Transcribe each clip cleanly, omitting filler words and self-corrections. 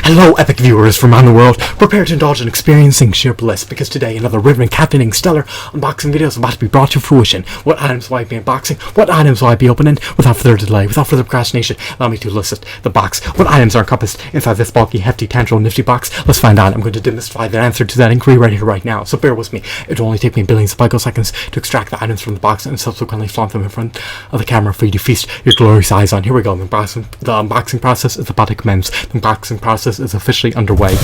Hello, epic viewers from around the world. Prepare to indulge in experiencing sheer bliss, because today another riveting, captivating, stellar unboxing video is about to be brought to fruition. What items will I be unboxing? What items will I be opening? Without further delay, without further procrastination, allow me to list the box. What items are encompassed inside this bulky, hefty, tangible, nifty box? Let's find out. I'm going to demystify the answer to that inquiry right here, right now. So bear with me. It will only take me billions of picoseconds to extract the items from the box and subsequently flaunt them in front of the camera for you to feast your glorious eyes on. Here we go. The unboxing process is about to commence. The unboxing process is officially underway.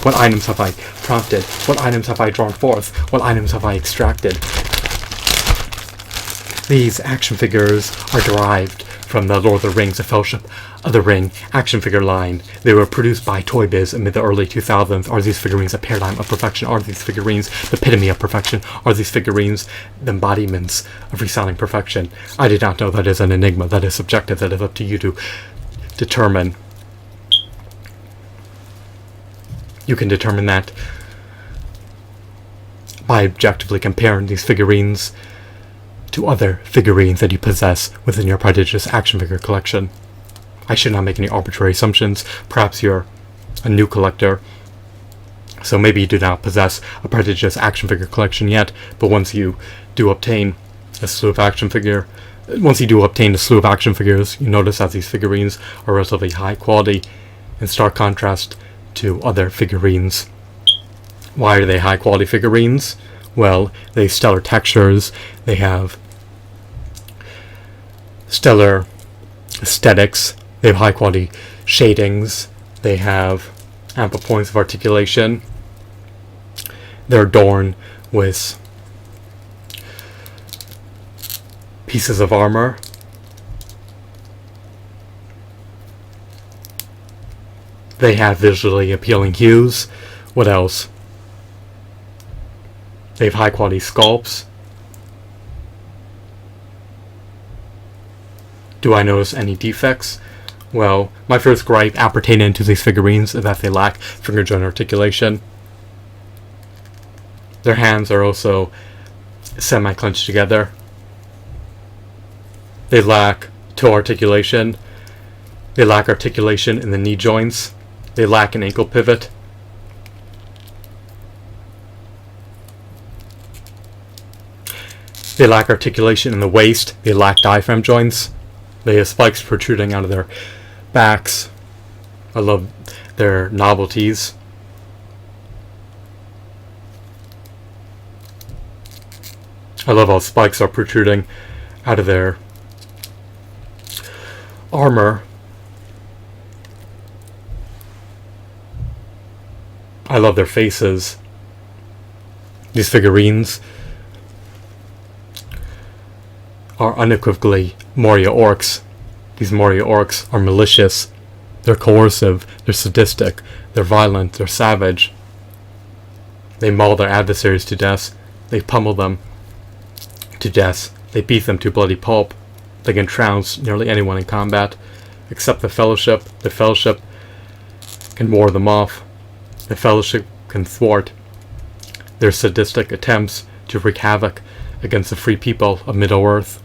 What items have I prompted? What items have I drawn forth? What items have I extracted? These action figures are derived from the Lord of the Rings, The Fellowship of the Ring action figure line. They were produced by Toy Biz amid the early 2000s. Are these figurines a paradigm of perfection? Are these figurines the epitome of perfection? Are these figurines the embodiments of resounding perfection? I did not know. That is an enigma. That is subjective. That is up to you to determine. You can determine that by objectively comparing these figurines to other figurines that you possess within your prodigious action figure collection. I should not make any arbitrary assumptions. Perhaps you're a new collector, so maybe you do not possess a prodigious action figure collection yet, but once you do obtain a slew of action figures, you notice that these figurines are relatively high quality, in stark contrast to other figurines. Why are they high quality figurines? Well, they have stellar textures, they have stellar aesthetics, they have high quality shadings, they have ample points of articulation, they're adorned with pieces of armor, they have visually appealing hues. What else? They have high quality sculpts. Do I notice any defects? Well, my first gripe appertaining to these figurines is that they lack finger joint articulation. Their hands are also semi-clenched together. They lack toe articulation. They lack articulation in the knee joints. They lack an ankle pivot. They lack articulation in the waist. They lack diaphragm joints. They have spikes protruding out of their backs. I love their novelties. I love how spikes are protruding out of their armor. I love their faces. These figurines are unequivocally Moria Orcs. These Moria Orcs are malicious, they're coercive, they're sadistic, they're violent, they're savage. They maul their adversaries to death, they pummel them to death, they beat them to bloody pulp. They can trounce nearly anyone in combat, except the Fellowship. The Fellowship can ward them off. The Fellowship can thwart their sadistic attempts to wreak havoc against the free people of Middle-earth.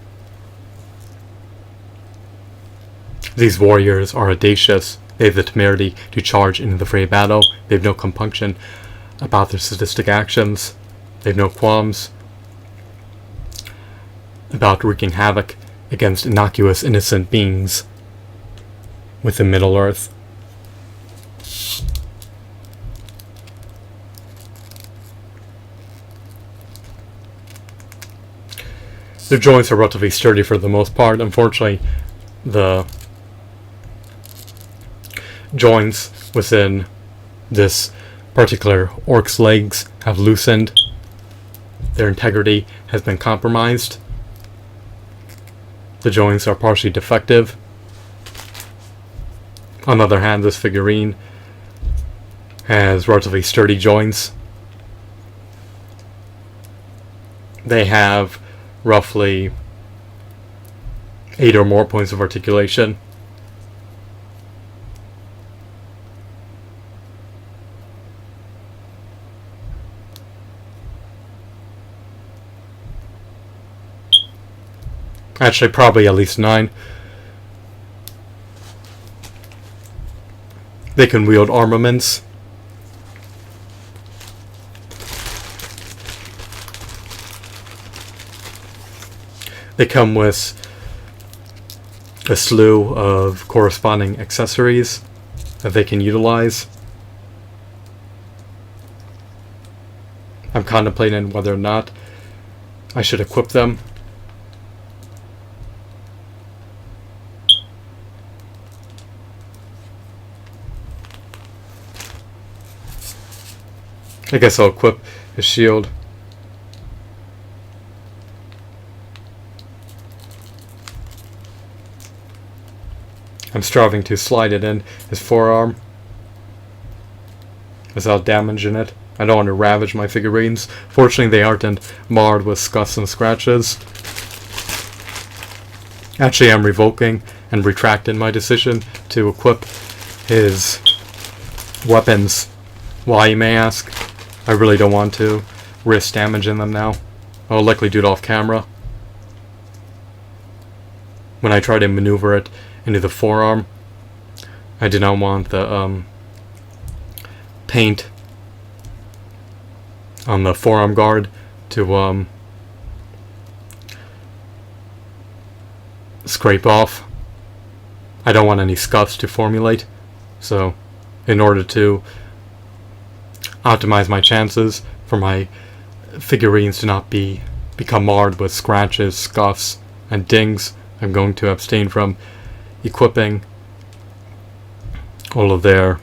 These warriors are audacious. They have the temerity to charge into the fray battle. They have no compunction about their sadistic actions. They have no qualms about wreaking havoc against innocuous, innocent beings within Middle-earth. Their joints are relatively sturdy for the most part. Unfortunately, the joints within this particular orc's legs have loosened. Their integrity has been compromised. The joints are partially defective. On the other hand, this figurine has relatively sturdy joints. They have roughly 8 or more points of articulation. Actually, probably at least 9. They can wield armaments. They come with a slew of corresponding accessories that they can utilize. I'm contemplating whether or not I should equip them. I guess I'll equip his shield. I'm striving to slide it in his forearm without damaging it. I don't want to ravage my figurines. Fortunately, they aren't marred with scuffs and scratches. Actually, I'm revoking and retracting my decision to equip his weapons. Why, you may ask? I really don't want to risk damaging them now. I'll likely do it off camera. When I try to maneuver it into the forearm, I do not want the paint on the forearm guard to scrape off. I don't want any scuffs to formulate, so in order to optimize my chances for my figurines to not become marred with scratches, scuffs, and dings, I'm going to abstain from equipping all of their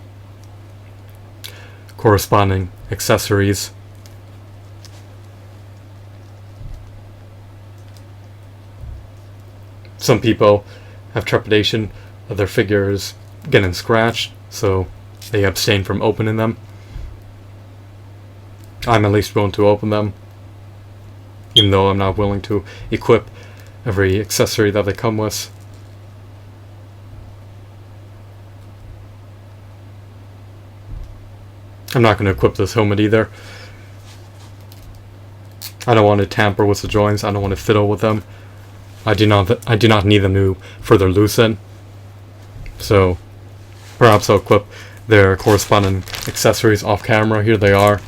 corresponding accessories. Some people have trepidation of their figures getting scratched, so they abstain from opening them. I'm at least willing to open them, even though I'm not willing to equip every accessory that they come with. I'm not going to equip this helmet either. I don't want to tamper with the joints. I don't want to fiddle with them. I do not need them to further loosen. So perhaps I'll equip their corresponding accessories off camera. Here they are.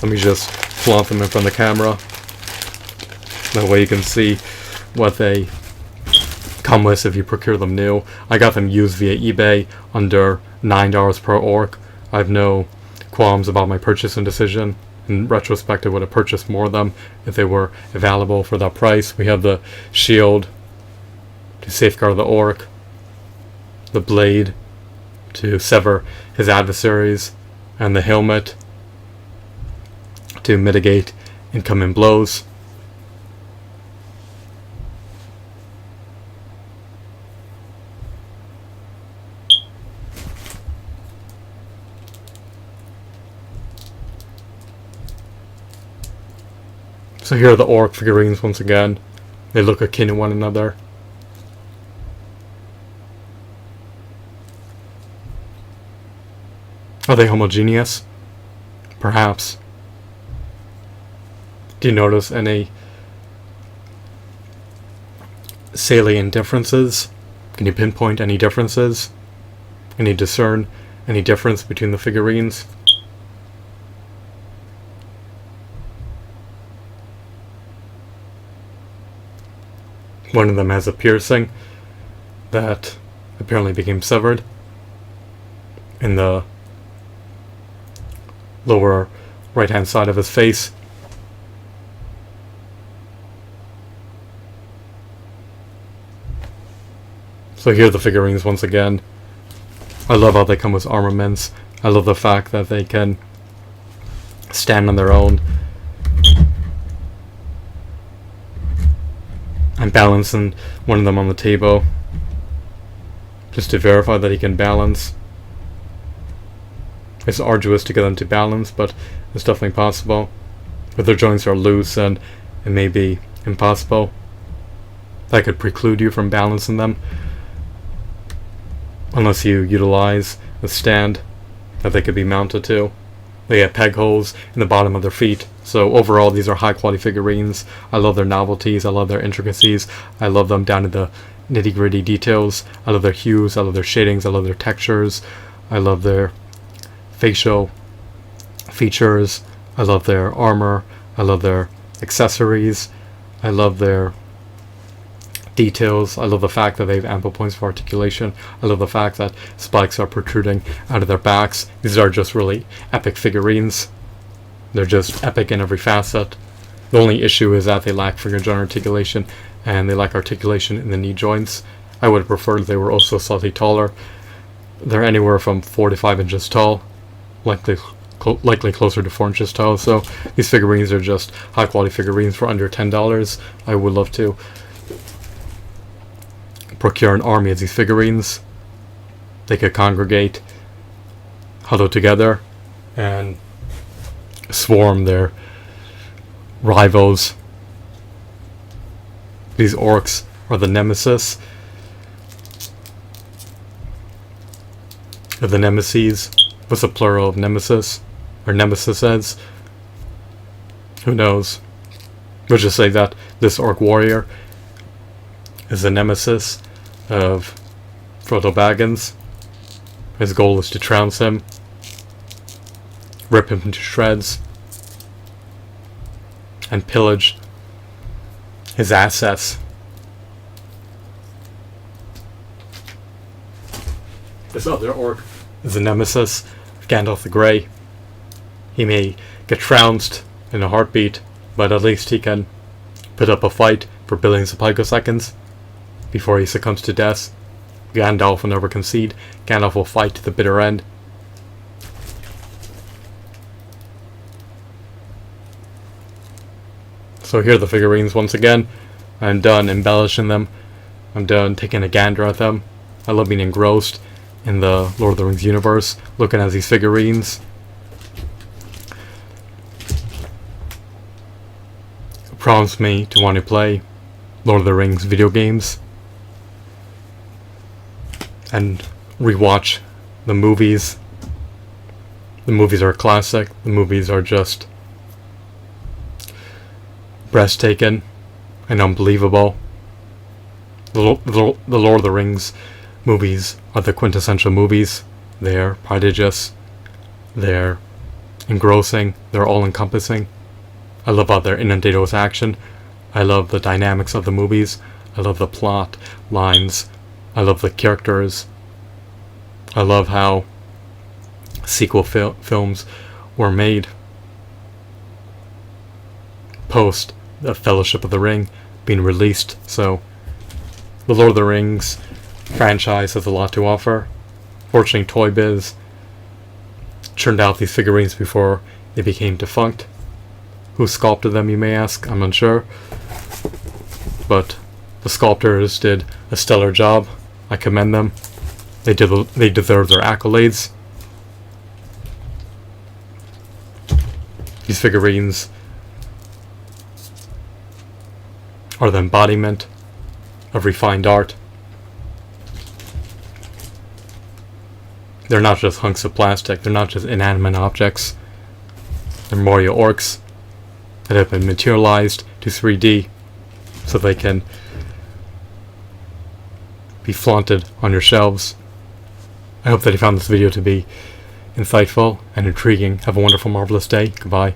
Let me just flaunt them in front of the camera. That way you can see what they come with if you procure them new. I got them used via eBay under $9 per orc. I have no qualms about my purchasing decision. In retrospect, I would have purchased more of them if they were available for that price. We have the shield to safeguard the orc, the blade to sever his adversaries, and the helmet to mitigate incoming blows. So here are the orc figurines once again. They look akin to one another. Are they homogeneous? Perhaps. Do you notice any salient differences? Can you pinpoint any differences? Can you discern any difference between the figurines? One of them has a piercing that apparently became severed in the lower right hand side of his face. So here are the figurines once again. I love how they come with armaments. I love the fact that they can stand on their own. I'm balancing one of them on the table just to verify that he can balance. It's arduous to get them to balance, but it's definitely possible. If their joints are loose, and it may be impossible. That could preclude you from balancing them unless you utilize a stand that they could be mounted to. They have peg holes in the bottom of their feet. So overall, these are high quality figurines. I love their novelties. I love their intricacies. I love them down to the nitty gritty details. I love their hues. I love their shadings. I love their textures. I love their facial features. I love their armor. I love their accessories. I love their details. I love the fact that they have ample points for articulation. I love the fact that spikes are protruding out of their backs. These are just really epic figurines. They're just epic in every facet. The only issue is that they lack finger joint articulation, and they lack articulation in the knee joints. I would have preferred they were also slightly taller. They're anywhere from 4 to 5 inches tall, likely closer to 4 inches tall. So these figurines are just high quality figurines for under $10. I would love to procure an army of these figurines. They could congregate, huddle together, and swarm their rivals. These orcs are the nemesis. They're the nemesis. What's the plural of nemesis? Or nemesises? Who knows? We'll just say that this orc warrior is the nemesis of Frodo Baggins. His goal is to trounce him, rip him into shreds, and pillage his assets. This other orc is the nemesis of Gandalf the Grey. He may get trounced in a heartbeat, but at least he can put up a fight for billions of picoseconds before he succumbs to death. Gandalf will never concede. Gandalf will fight to the bitter end. So here are the figurines once again. I'm done embellishing them. I'm done taking a gander at them. I love being engrossed in the Lord of the Rings universe, looking at these figurines. It prompts me to want to play Lord of the Rings video games and rewatch the movies. The movies are a classic. The movies are just breathtaking and unbelievable. The Lord of the Rings movies are the quintessential movies. They're prodigious. They're engrossing. They're all-encompassing. I love how they're inundated with action. I love the dynamics of the movies. I love the plot lines. I love the characters. I love how sequel films were made post the Fellowship of the Ring being released. So the Lord of the Rings franchise has a lot to offer. Fortunately, Toy Biz churned out these figurines before they became defunct. Who sculpted them, you may ask? I'm unsure. But the sculptors did a stellar job. I commend them. They deserve their accolades. These figurines are the embodiment of refined art. They're not just hunks of plastic. They're not just inanimate objects. They're Moria orcs that have been materialized to 3D so they can be flaunted on your shelves. I hope that you found this video to be insightful and intriguing. Have a wonderful, marvelous day. Goodbye.